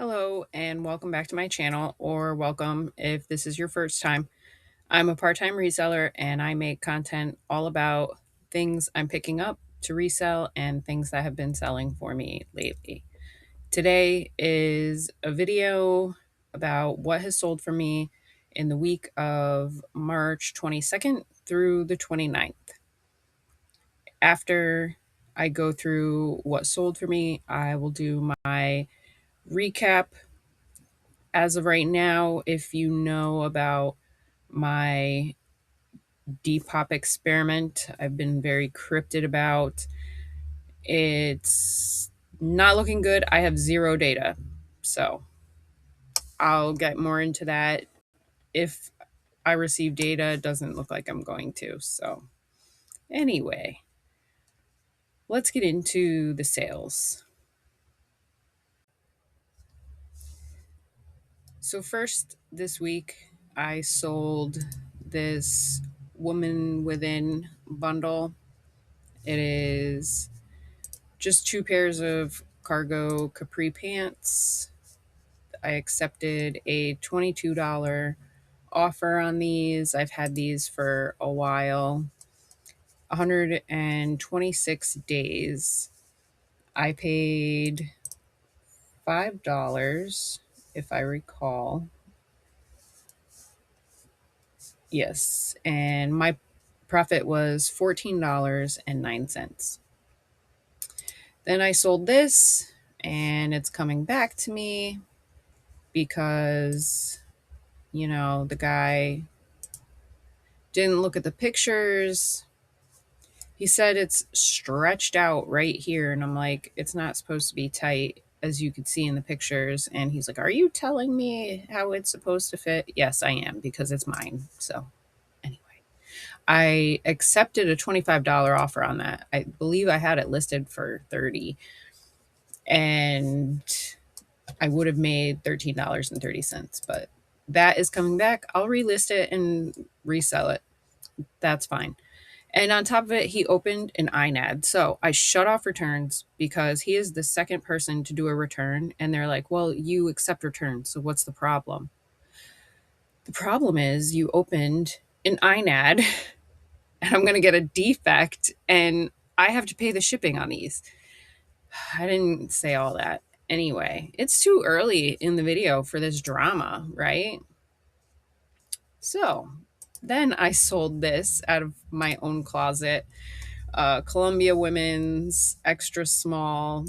Hello and welcome back to my channel, or welcome if this is your first time. I'm a part-time reseller and I make content all about things I'm picking up to resell and things that have been selling for me lately. Today is a video about what has sold for me in the week of March 22nd through the 29th. After I go through what sold for me, I will do my recap. As of right now, if you know about my Depop experiment, I've been very cryptic about. It's not looking good. I have zero data. So I'll get more into that. If I receive data, it doesn't look like I'm going to. So anyway, let's get into the sales. So first this week, I sold this Woman Within bundle. It is just two pairs of cargo capri pants. I accepted a $22 offer on these. I've had these for a while. 126 days. I paid $5, if I recall. Yes, and my profit was $14.09. Then I sold this, and it's coming back to me because, the guy didn't look at the pictures. He said it's stretched out right here, and I'm like, it's not supposed to be tight, as you could see in the pictures. And he's like, are you telling me how it's supposed to fit? Yes, I am, because it's mine. So anyway, I accepted a $25 offer on that. I believe I had it listed for $30, and I would have made $13.30, but that is coming back. I'll relist it and resell it. That's fine. And on top of it, he opened an INAD. So I shut off returns because he is the second person to do a return. And they're like, well, you accept returns. So what's the problem? The problem is you opened an INAD and I'm going to get a defect and I have to pay the shipping on these. I didn't say all that. Anyway, it's too early in the video for this drama, right? So then I sold this out of my own closet. Columbia Women's Extra Small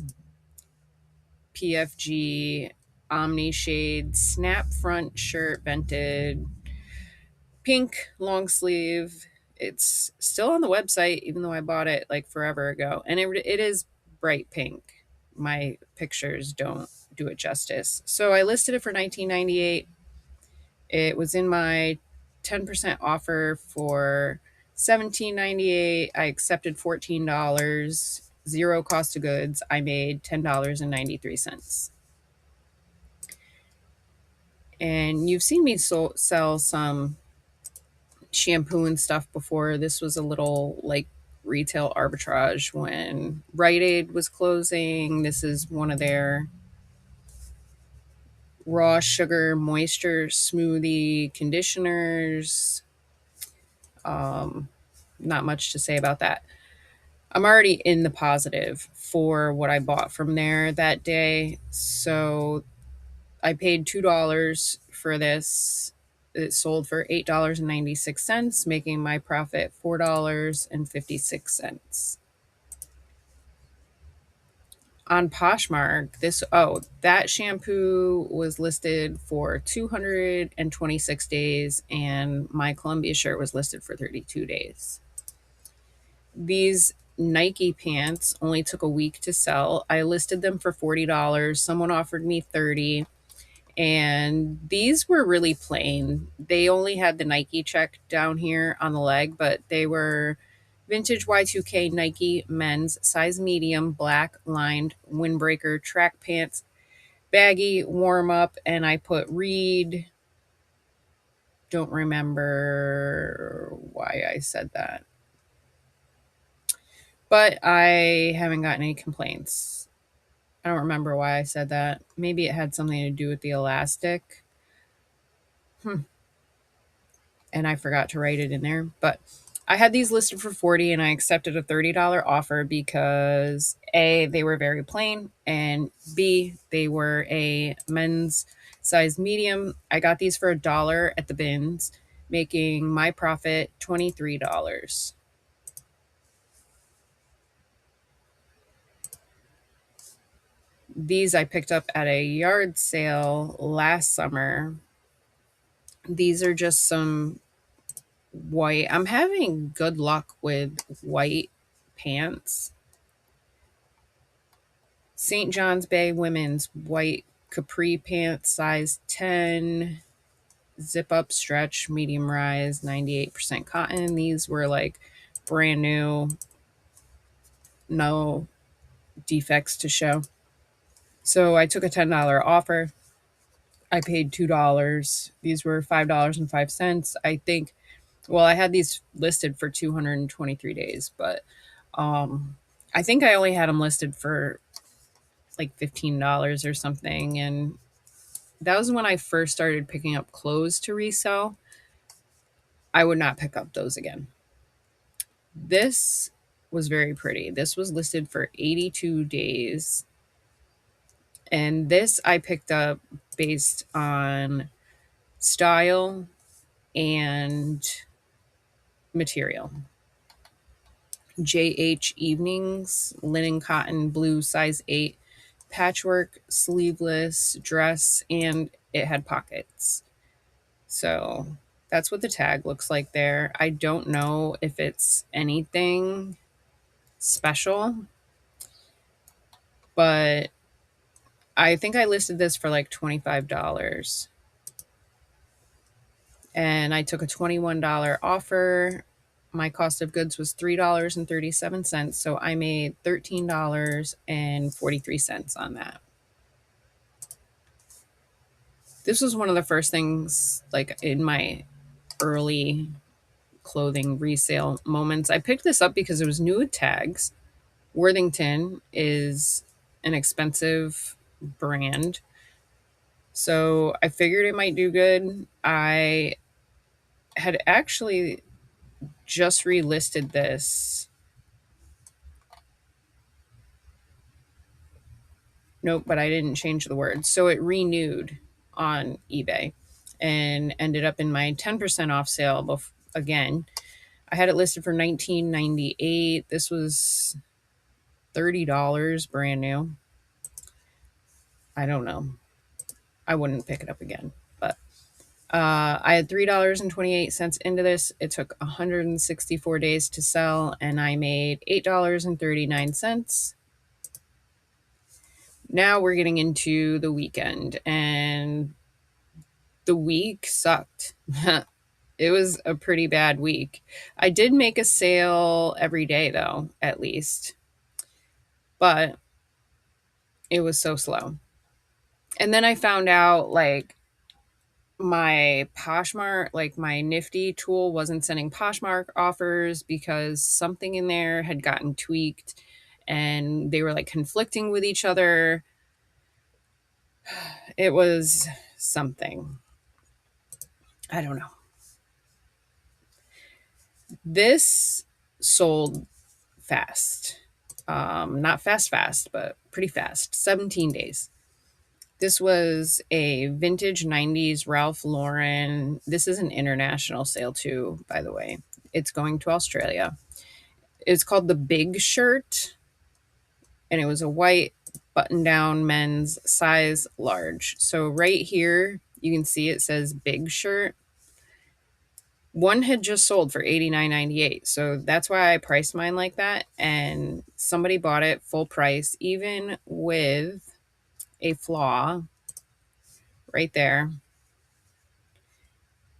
PFG Omni Shade Snap Front Shirt, vented, pink long sleeve. It's still on the website, even though I bought it like forever ago. And it is bright pink. My pictures don't do it justice. So I listed it for $19.98. It was in my 10% offer for $17.98. I accepted $14, zero cost of goods. I made $10.93. And you've seen me sell some shampoo and stuff before. This was a little like retail arbitrage when Rite Aid was closing. This is one of their raw sugar moisture smoothie conditioners. Not much to say about that. I'm already in the positive for what I bought from there that day. So I paid $2 for this. It sold for $8.96, making my profit $4.56. On Poshmark, that shampoo was listed for 226 days, and my Columbia shirt was listed for 32 days. These Nike pants only took a week to sell. I listed them for $40. Someone offered me $30. And these were really plain. They only had the Nike check down here on the leg, but they were vintage Y2K Nike men's size medium, black lined windbreaker track pants, baggy warm up. And I put Reed. Don't remember why I said that. But I haven't gotten any complaints. I don't remember why I said that. Maybe it had something to do with the elastic. And I forgot to write it in there. But I had these listed for 40 and I accepted a $30 offer because A, they were very plain, and B, they were a men's size medium. I got these for $1 at the bins, making my profit $23. These I picked up at a yard sale last summer. These are just some white. I'm having good luck with white pants. St. John's Bay women's white capri pants, size 10, zip up stretch, medium rise, 98% cotton. These were like brand new, no defects to show. So I took a $10 offer. I paid $2. These were $5.05. I think, well, I had these listed for 223 days, but I think I only had them listed for like $15 or something. And that was when I first started picking up clothes to resell. I would not pick up those again. This was very pretty. This was listed for 82 days. And this I picked up based on style and material. JH Evenings, linen cotton, blue, size 8, patchwork, sleeveless dress, and it had pockets. So that's what the tag looks like there. I don't know if it's anything special, but I think I listed this for like $25. And I took a $21 offer. My cost of goods was $3.37. So I made $13.43 on that. This was one of the first things, like in my early clothing resale moments. I picked this up because it was new with tags. Worthington is an expensive brand. So I figured it might do good. I had actually just relisted this. Nope, but I didn't change the word. So it renewed on eBay and ended up in my 10% off sale again. I had it listed for $19.98. This was $30 brand new. I don't know. I wouldn't pick it up again. But I had $3.28 into this. It took 164 days to sell, and I made $8.39. Now we're getting into the weekend, and the week sucked. It was a pretty bad week. I did make a sale every day, though, at least, but it was so slow. And then I found out like my Poshmark, like my Nifty tool wasn't sending Poshmark offers because something in there had gotten tweaked and they were like conflicting with each other. It was something. I don't know. This sold fast. Not fast, but pretty fast. 17 days. This was a vintage 90s Ralph Lauren. This is an international sale too, by the way. It's going to Australia. It's called the Big Shirt, and it was a white button down men's size large. So right here, you can see it says Big Shirt. One had just sold for $89.98. So that's why I priced mine like that. And somebody bought it full price, even with a flaw right there.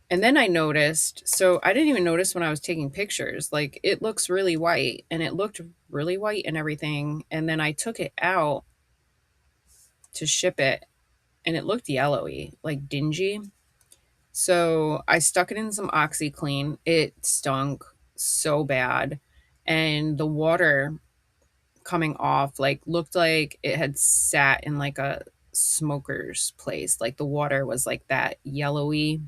And then I noticed, so I didn't even notice when I was taking pictures, like it looks really white and it looked really white and everything. And then I took it out to ship it and it looked yellowy, like dingy. So I stuck it in some OxyClean. It stunk so bad. And the water coming off, like looked like it had sat in like a smoker's place. Like the water was like that yellowy.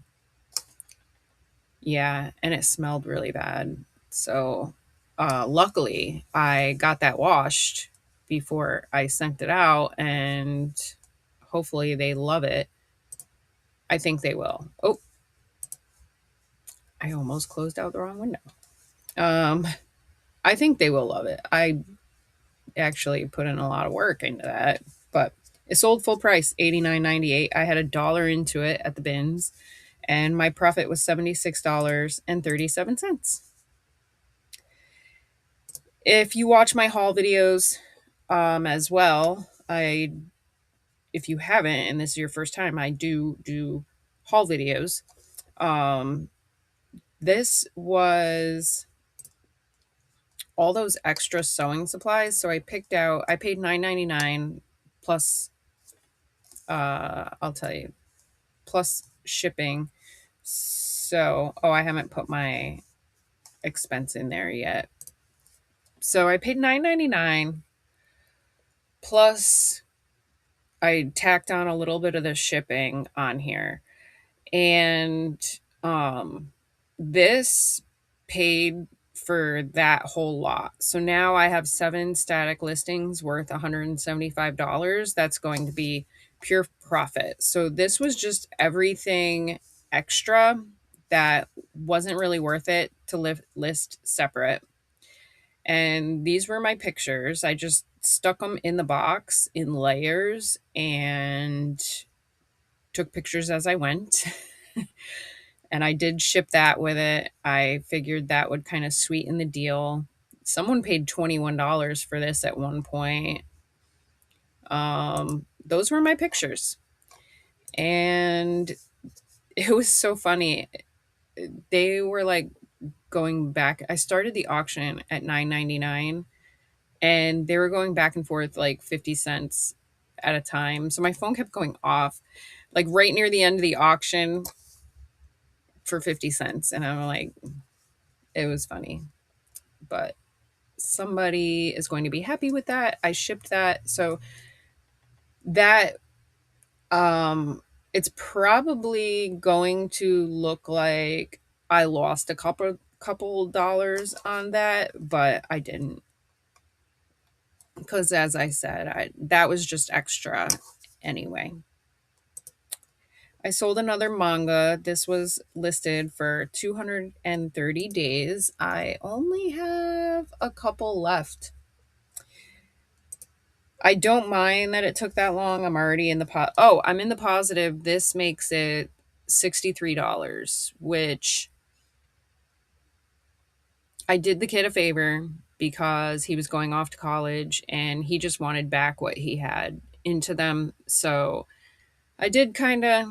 Yeah, and it smelled really bad. So luckily I got that washed before I sent it out, and hopefully they love it. I think they will. Oh, I almost closed out the wrong window. Um, I think they will love it. I actually put in a lot of work into that, but it sold full price, $89.98. I had $1 into it at the bins, and my profit was $76.37. If you watch my haul videos as well, if you haven't and this is your first time, I do haul videos. Um, this was all those extra sewing supplies. So I paid $9.99 plus, I'll tell you, plus shipping. So, oh, I haven't put my expense in there yet. So I paid $9.99 plus I tacked on a little bit of the shipping on here. And um this paid for that whole lot. So now I have 7 static listings worth $175. That's going to be pure profit. So this was just everything extra that wasn't really worth it to list separate. And these were my pictures. I just stuck them in the box in layers and took pictures as I went. And I did ship that with it. I figured that would kind of sweeten the deal. Someone paid $21 for this at one point. Those were my pictures. And it was so funny. They were like going back. I started the auction at $9.99 and they were going back and forth like 50 cents at a time. So my phone kept going off like right near the end of the auction for 50 cents. And I'm like, it was funny. But somebody is going to be happy with that. I shipped that. So that it's probably going to look like I lost a couple dollars on that, but I didn't. Because as I said, that was just extra anyway. I sold another manga. This was listed for 230 days. I only have a couple left. I don't mind that it took that long. I'm already in the I'm in the positive. This makes it $63, which I did the kid a favor because he was going off to college and he just wanted back what he had into them. So I did I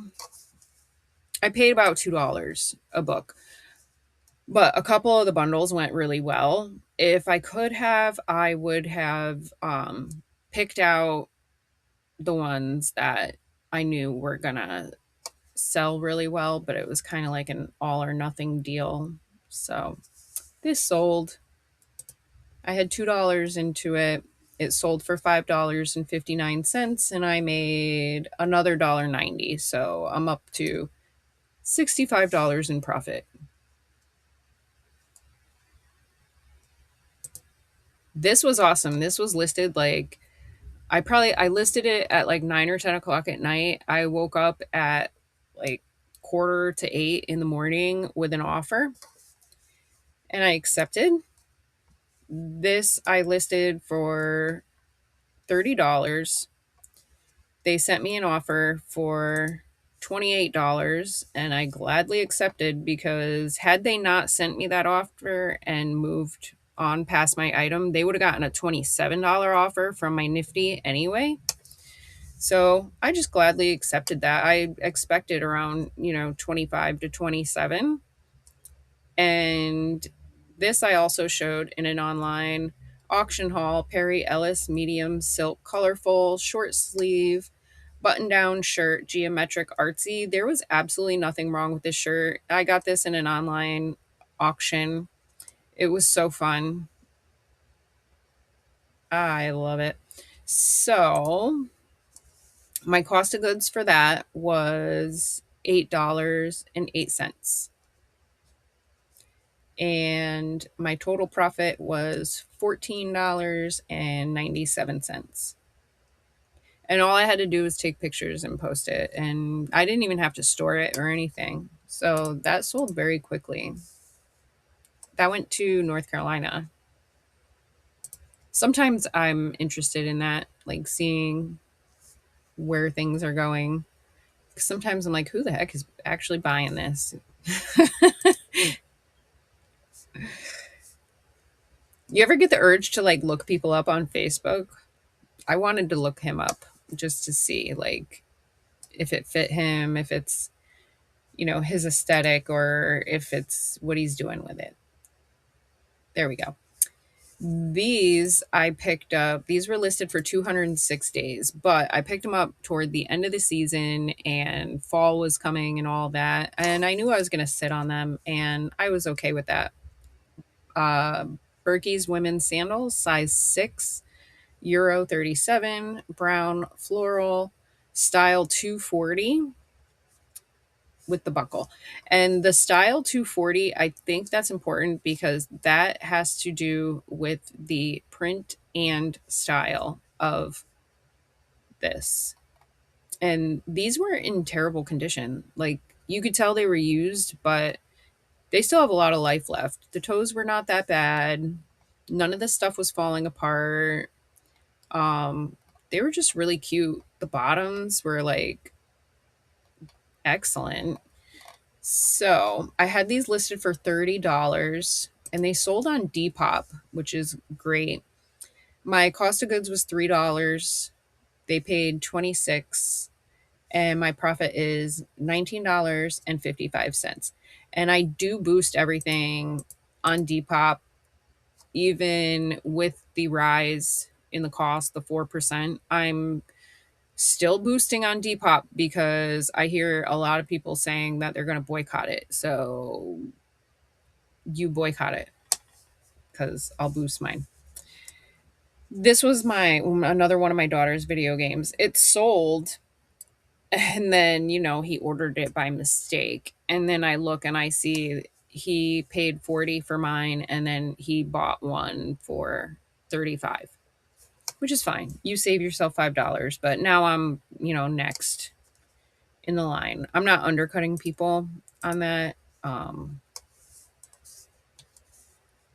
paid about $2 a book, but a couple of the bundles went really well. If I could have, I would have picked out the ones that I knew were gonna sell really well, but it was kind of like an all or nothing deal. So this sold. I had $2 into it. It sold for $5.59 and I made another $1.90. So I'm up to $65 in profit. This was awesome. This was listed like I listed it at like 9 or 10 o'clock at night. I woke up at like 7:45 in the morning with an offer and I accepted. This I listed for $30. They sent me an offer for $28 and I gladly accepted because had they not sent me that offer and moved on past my item, they would have gotten a $27 offer from my Nifty anyway. So I just gladly accepted that. I expected around, 25 to 27. And this I also showed in an online auction haul. Perry Ellis medium silk colorful short sleeve button down shirt, geometric artsy. There was absolutely nothing wrong with this shirt. I got this in an online auction. It was so fun. I love it. So my cost of goods for that was $8.08. And my total profit was $14.97. And all I had to do was take pictures and post it. And I didn't even have to store it or anything. So that sold very quickly. That went to North Carolina. Sometimes I'm interested in that, like seeing where things are going. Sometimes I'm like, who the heck is actually buying this? You ever get the urge to like look people up on Facebook? I wanted to look him up just to see like if it fit him, if it's, his aesthetic or if it's what he's doing with it. There we go. These I picked up, these were listed for 206 days, but I picked them up toward the end of the season and fall was coming and all that. And I knew I was going to sit on them and I was okay with that. Uh, Berkey's women's sandals, size 6, Euro 37, brown floral, style 240 with the buckle. And the style 240, I think that's important because that has to do with the print and style of this. And these were in terrible condition. Like you could tell they were used, but they still have a lot of life left. The toes were not that bad. None of the stuff was falling apart. They were just really cute. The bottoms were like excellent. So I had these listed for $30 and they sold on Depop, which is great. My cost of goods was $3. They paid 26 and my profit is $19.55. And I do boost everything on Depop, even with the rise in the cost, the 4%. I'm still boosting on Depop because I hear a lot of people saying that they're going to boycott it. So you boycott it because I'll boost mine. This was my another one of my daughter's video games. It sold and then, he ordered it by mistake. And then I look and I see he paid 40 for mine and then he bought one for 35, which is fine. You save yourself $5, but now I'm, next in the line. I'm not undercutting people on that.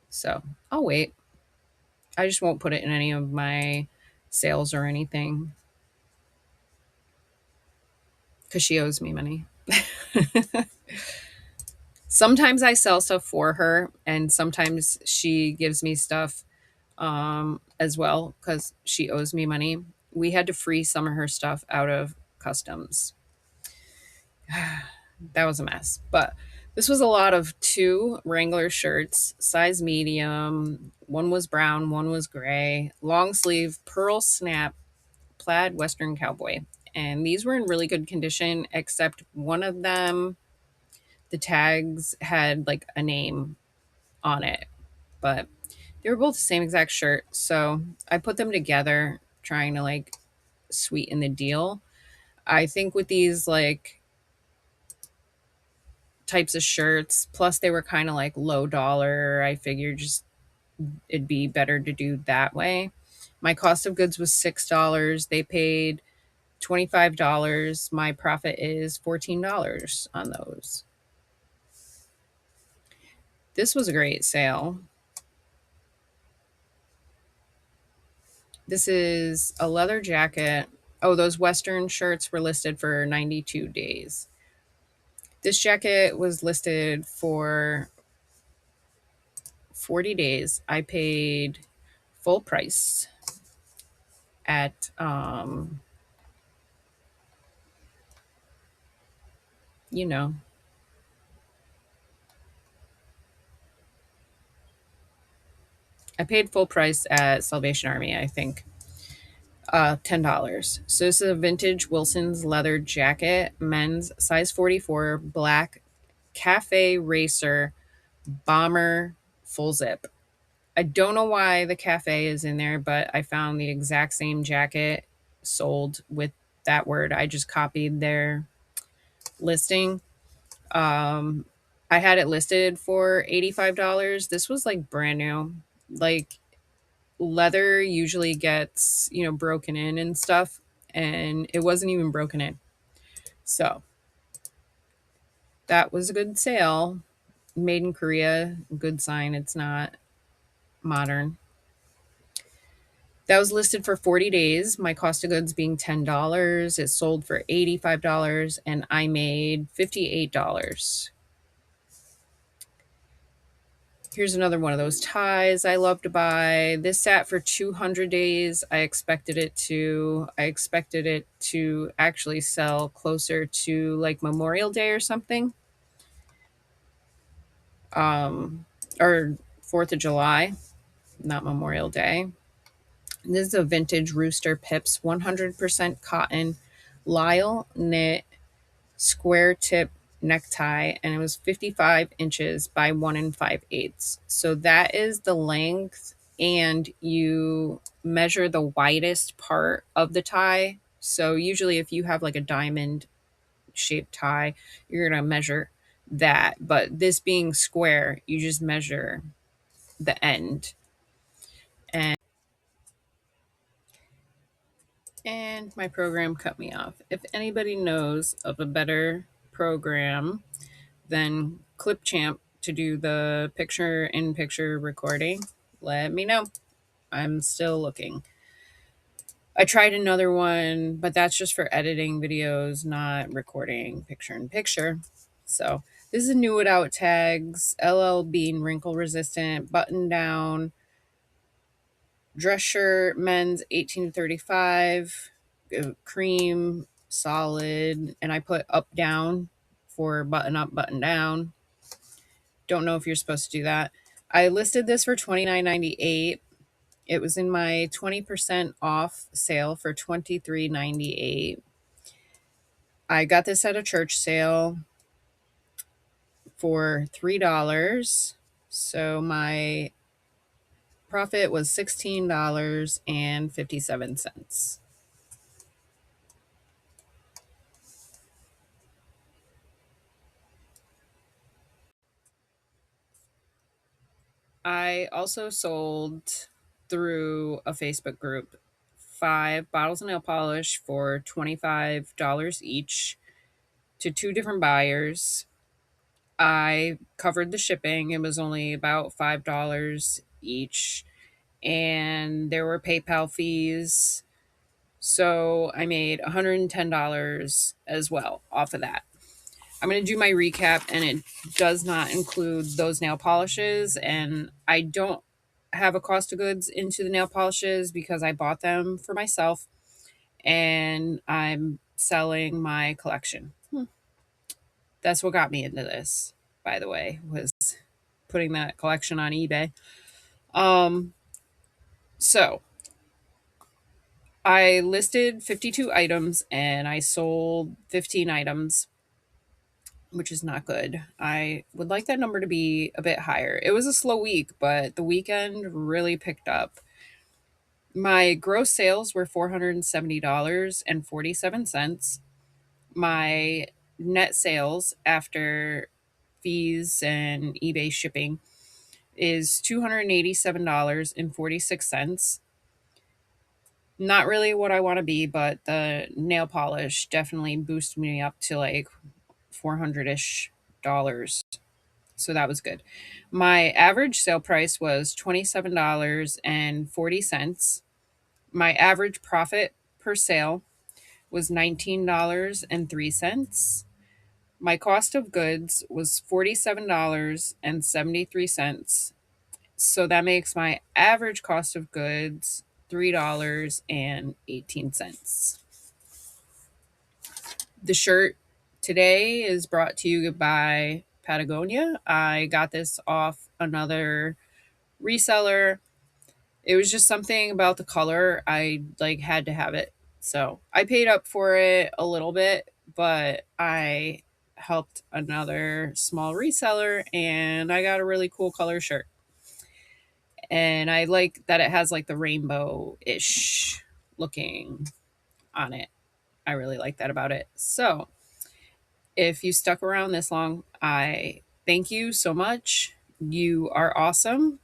So I'll wait. I just won't put it in any of my sales or anything because she owes me money. Sometimes I sell stuff for her, and sometimes she gives me stuff as well because she owes me money. We had to freeze some of her stuff out of customs. That was a mess. But this was a lot of 2 Wrangler shirts, size medium. One was brown, one was gray, long sleeve, pearl snap, plaid Western cowboy. And these were in really good condition, except one of them, the tags had like a name on it. But they were both the same exact shirt. So I put them together, trying to like sweeten the deal. I think with these like types of shirts, plus they were kind of like low dollar, I figured just it'd be better to do that way. My cost of goods was $6. They paid $25. My profit is $14 on those. This was a great sale. This is a leather jacket. Oh, those Western shirts were listed for 92 days. This jacket was listed for 40 days. I paid full price at you know, I paid full price at Salvation Army, I think. $10. So this is a vintage Wilson's leather jacket, men's, size 44, black, cafe racer, bomber, full zip. I don't know why the cafe is in there, but I found the exact same jacket sold with that word. I just copied their listing. Um, I had it listed for $85. This was like brand new. Like leather usually gets, broken in and stuff, and it wasn't even broken in. So that was a good sale. Made in Korea, good sign it's not modern. That was listed for 40 days. My cost of goods being $10. It sold for $85 and I made $58. Here's another one of those ties I love to buy. This sat for 200 days. I expected it to actually sell closer to like Memorial Day or something. Or 4th of July, not Memorial Day. This is a vintage Rooster Pips 100% cotton lisle knit square tip necktie, and it was 55 inches by 1 5/8. So that is the length, and you measure the widest part of the tie. So usually if you have like a diamond shaped tie, you're going to measure that. But this being square, you just measure the end. And my program cut me off. If anybody knows of a better program than Clipchamp to do the picture in picture recording, let me know. I'm still looking. I tried another one, but that's just for editing videos, not recording picture in picture. So this is a new Out Tags, LL Bean wrinkle resistant, button down, dress shirt, men's 18 to 35, cream, solid, and I put up down for button up, button down. Don't know if you're supposed to do that. I listed this for $29.98. It was in my 20% off sale for $23.98. I got this at a church sale for $3. So my profit was $16.57. I also sold through a Facebook group 5 bottles of nail polish for $25 each to 2 different buyers. I covered the shipping. It was only about $5 each, and there were PayPal fees. So I made $110 as well off of that. I'm going to do my recap, and it does not include those nail polishes. And I don't have a cost of goods into the nail polishes because I bought them for myself and I'm selling my collection. That's what got me into this, by the way, was putting that collection on eBay. So I listed 52 items and I sold 15 items, which is not good. I would like that number to be a bit higher. It was a slow week, but the weekend really picked up. My gross sales were $470.47. My net sales after fees and eBay shipping is $287.46. Not really what I want to be, but the nail polish definitely boosted me up to like 400-ish dollars. So that was good. My average sale price was $27.40. My average profit per sale was $19.03. My cost of goods was $47.73. So that makes my average cost of goods $3.18. The shirt today is brought to you by Patagonia. I got this off another reseller. It was just something about the color. I like had to have it. So I paid up for it a little bit, but I helped another small reseller and I got a really cool color shirt. And I like that it has like the rainbow-ish looking on it. I really like that about it. So if you stuck around this long, I thank you so much. You are awesome.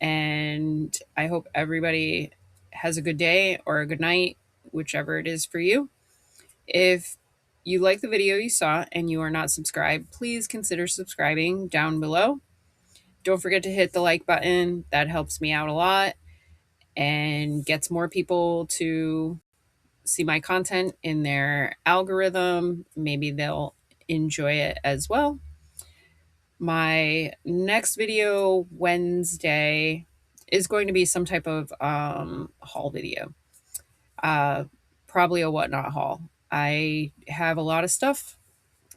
And I hope everybody has a good day or a good night, whichever it is for you. If you like the video you saw and you are not subscribed, please consider subscribing down below. Don't forget to hit the like button. That helps me out a lot and gets more people to see my content in their algorithm. Maybe they'll enjoy it as well. My next video Wednesday is going to be some type of haul video. Uh, Probably a whatnot haul. I have a lot of stuff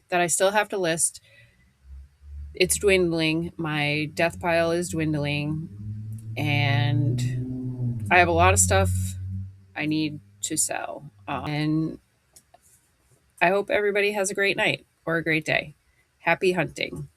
that I still have to list. It's dwindling. My death pile is dwindling. And I have a lot of stuff I need to sell. And I hope everybody has a great night or a great day. Happy hunting.